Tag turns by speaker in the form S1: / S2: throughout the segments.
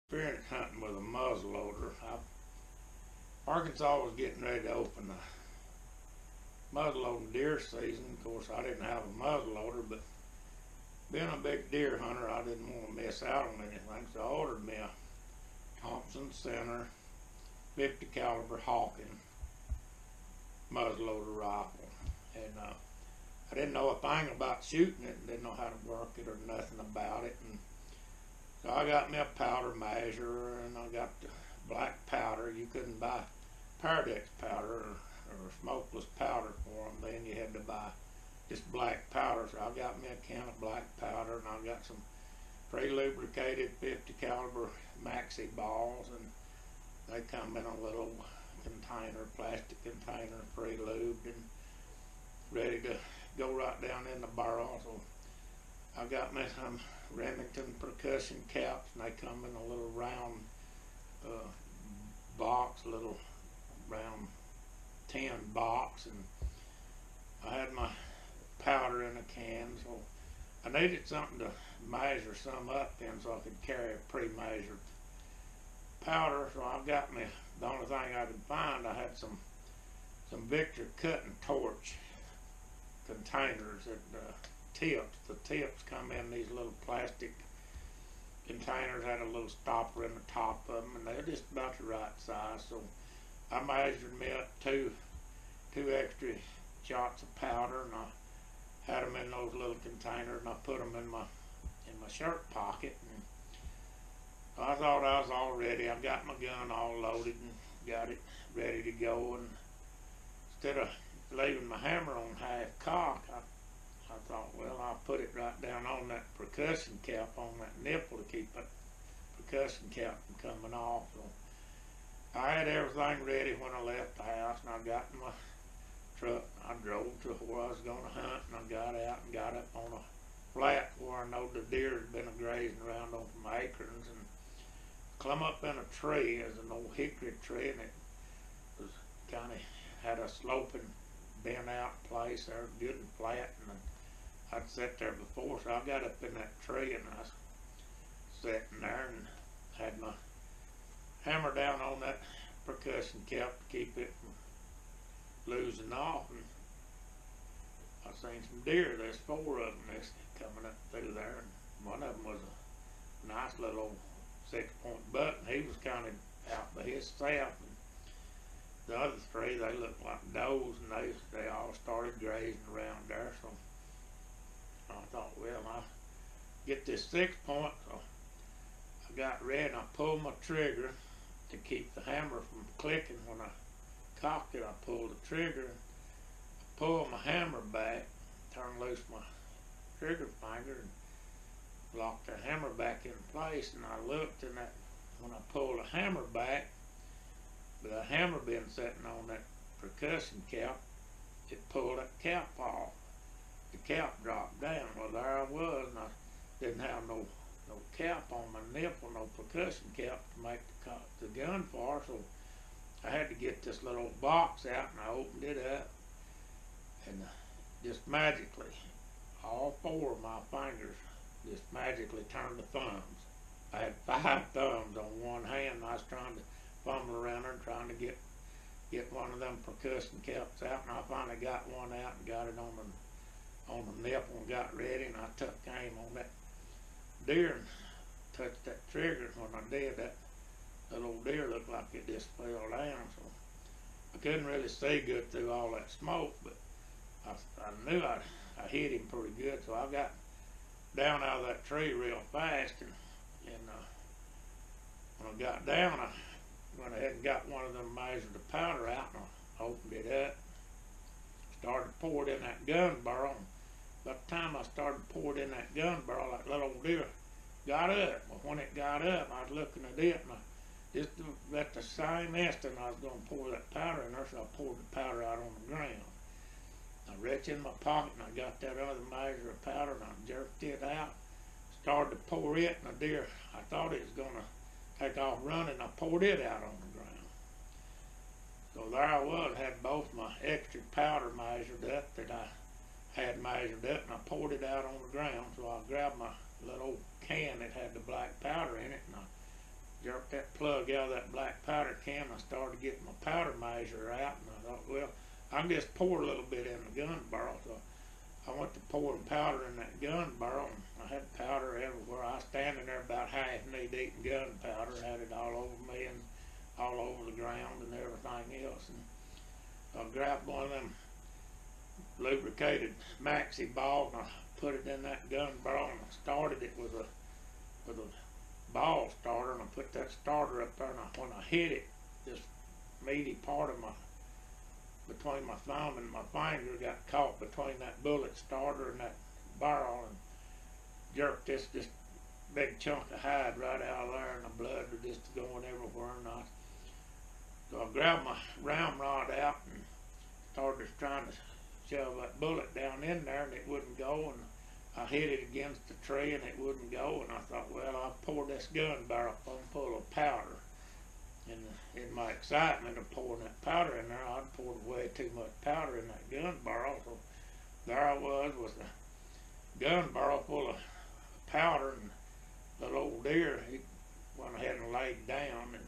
S1: Experience hunting with a muzzleloader. Arkansas was getting ready to open the muzzleloading deer season. Of course, I didn't have a muzzleloader, but being a big deer hunter, I didn't want to miss out on anything, so I ordered me a Thompson Center 50 caliber Hawken muzzleloader rifle, and I didn't know a thing about shooting it, and didn't know how to work it or nothing about it, and so I got me a powder measure, and I got the black powder. You couldn't buy Paradex powder or smokeless powder for them. Then you had to buy just black powder. So I got me a can of black powder, and I got some pre-lubricated 50 caliber maxi balls, and they come in a little container, plastic container, pre-lubed and ready to go right down in the barrel. So I got me some Remington percussion caps, and they come in a little round box, little round tin box, and I had my powder in a can, so I needed something to measure some up in so I could carry a pre-measured powder. So I got me, the only thing I could find, I had some Victor cut and torch containers that the tips come in these little plastic containers, had a little stopper in the top of them, and they're just about the right size. So I measured me up two extra shots of powder, and I had them in those little containers, and I put them in my shirt pocket, and I thought I was all ready. I got my gun all loaded and got it ready to go, and instead of leaving my hammer on half cock, I thought, well, I'll put it right down on that percussion cap on that nipple to keep that percussion cap from coming off. So I had everything ready when I left the house, and I got in my truck. I drove to where I was going to hunt, and I got out and got up on a flat where I know the deer had been grazing around on some acorns, and climbed up in a tree. There's an old hickory tree, and it was kind of had a sloping, bent out place there, good and flat, and I'd sat there before, so I got up in that tree, and I was sitting there and had my hammer down on that percussion cap to keep it from losing off, and I seen some deer. There's four of them that's coming up through there, and one of them was a nice little old 6-point buck, and he was kind of out by himself, and the other three, they looked like does, and they all started grazing around there. So I thought, well, I'll get this 6-point. So I got ready, and I pulled my trigger to keep the hammer from clicking. When I cocked it, I pulled the trigger, and I pulled my hammer back, turned loose my trigger finger, and locked the hammer back in place. And I looked, and when I pulled the hammer back, the hammer being sitting on that percussion cap, it pulled that cap off. The cap dropped down. Well, there I was, and I didn't have no cap on my nipple, no percussion cap to make the gun for, so I had to get this little box out, and I opened it up, and just magically, all four of my fingers just magically turned to thumbs. I had 5 thumbs on one hand, and I was trying to fumble around there trying to get one of them percussion caps out, and I finally got one out and got it on the nipple and got ready, and I took aim on that deer and touched that trigger. When I did, that old deer looked like it just fell down, so I couldn't really see good through all that smoke, but I knew I hit him pretty good. So I got down out of that tree real fast, and when I got down, I went ahead and got one of them, measured the powder out, and I opened it up, started to pour it in that gun barrel. By the time I started to pour it in that gun barrel, that little old deer got up. Well, when it got up, I was looking at it, and just at the same instant I was going to pour that powder in there, so I poured the powder out on the ground. I reached in my pocket, and I got that other measure of powder, and I jerked it out, started to pour it, and the deer, I thought it was going to take off running. I poured it out on the ground. So there I was, had both my extra powder measured up that I had measured up, and I poured it out on the ground. So I grabbed my little old can that had the black powder in it, and I jerked that plug out of that black powder can. I started getting my powder measure out, and I thought, well, I can just pour a little bit in the gun barrel. So I went to pouring powder in that gun barrel, and I had powder everywhere. I was standing there about half knee deep in gunpowder, had it all over me and all over the ground and everything else. And I grabbed one of them lubricated maxi balls, and I put it in that gun barrel, and I started it with a ball starter, and I put that starter up there, and when I hit it, this meaty part of between my thumb and my finger got caught between that bullet starter and that barrel, and jerked this big chunk of hide right out of there, and the blood was just going everywhere. And so I grabbed my ramrod out and started trying to shove that bullet down in there, and it wouldn't go, and I hit it against the tree and it wouldn't go, and I thought, well, I'll pour this gun barrel full of powder. And in my excitement of pouring that powder in there, I'd poured way too much powder in that gun barrel. So there I was with a gun barrel full of powder, and the little old deer, he went ahead and laid down. And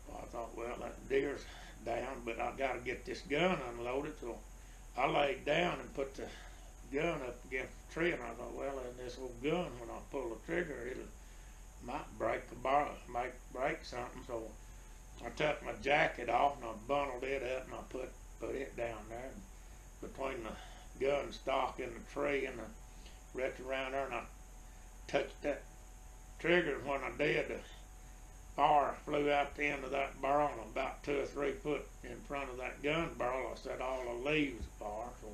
S1: so I thought, well, that deer's down, but I got to get this gun unloaded. So I laid down and put the gun up against the tree, and I thought, well, in this old gun, when I pull the trigger, it might break the barrel, might break something. So I took my jacket off and I bundled it up, and I put it down there, and between the gun stock and the tree, and I reached around there and I touched that trigger, and when I did, the fire flew out the end of that barrel, and about 2 or 3 foot in front of that gun barrel, I set all the leaves afire. So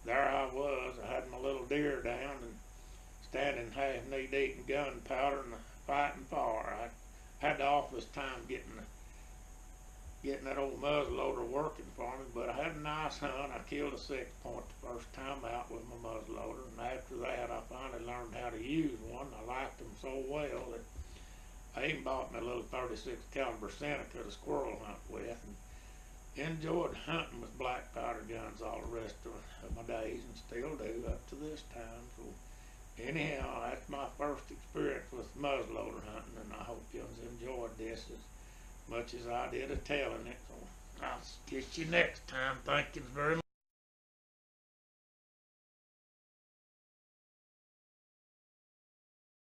S1: there I was. I had my little deer down and standing half knee deep in gunpowder and fighting fire. I had the office time getting that old muzzleloader working for me, but I had a nice hunt. I killed a 6-point the first time out with my muzzleloader, and after that I finally learned how to use one. I liked them so well that I even bought me a little 36 caliber Seneca to squirrel hunt with, and enjoyed hunting with black powder guns all the rest of my days, and still do up to this time. So anyhow, that's my first experience with muzzleloader hunting, and I hope you enjoyed this as much as I did of telling it. So I'll get you next time. Thank you very much.